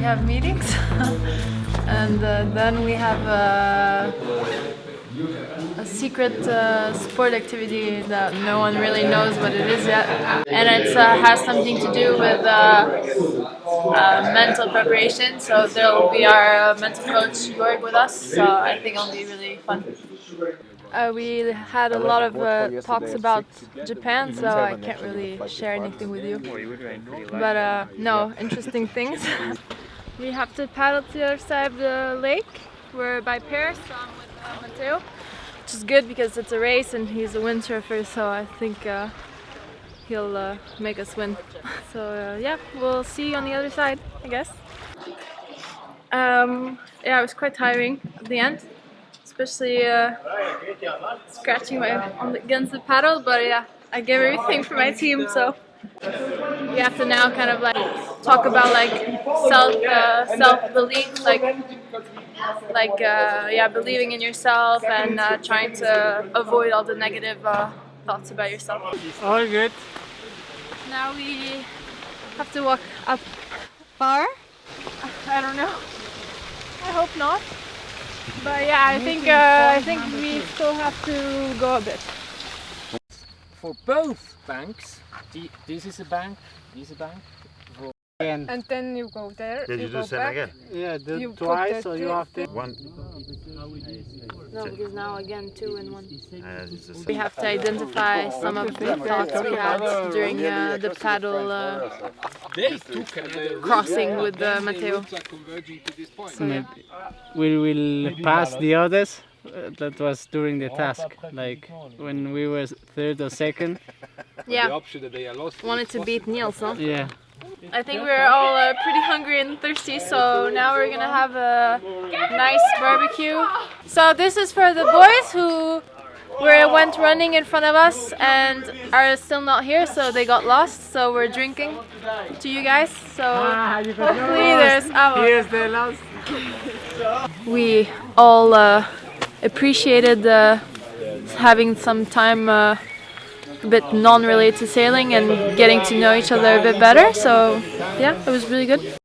have meetings, and then we have a secret sport activity that no one really knows what it is yet, and it has something to do with mental preparation. So there will be our mental coach Jörg with us. So I think it'll be really fun. We had a lot of talks about Japan, so I can't really share anything with you. But no, interesting things. We have to paddle to the other side of the lake. We're by pairs, so I'm with Matteo, which is good because it's a race and he's a windsurfer, so I think he'll make us win. So yeah, we'll see you on the other side, I guess. Yeah, it was quite tiring at the end, especially scratching against the paddle, but yeah, I gave everything for my team, so we have to now kind of like talk about like self-belief, yeah, believing in yourself and trying to avoid all the negative thoughts about yourself. All good. Now we have to walk up far. I don't know. I hope not. But yeah, I think we still have to go a bit. For both banks, this is a bank, this is a bank. And then you go there. Did you do the same again? Yeah, twice, so you have to. One. No, because now again 2 and 1. We have to identify some of the thoughts we had during the paddle crossing with Matteo. So, yeah. We will pass the others. That was during the task, like when we were third or second. Yeah, wanted to beat Niels, huh? Yeah. I think we're all pretty hungry and thirsty, so now we're gonna have a nice barbecue. So this is for the boys who went running in front of us and are still not here, so they got lost. So we're drinking to you guys. So hopefully there's Here's the last. We all appreciated having some time a bit non-related to sailing and getting to know each other a bit better. So yeah, it was really good.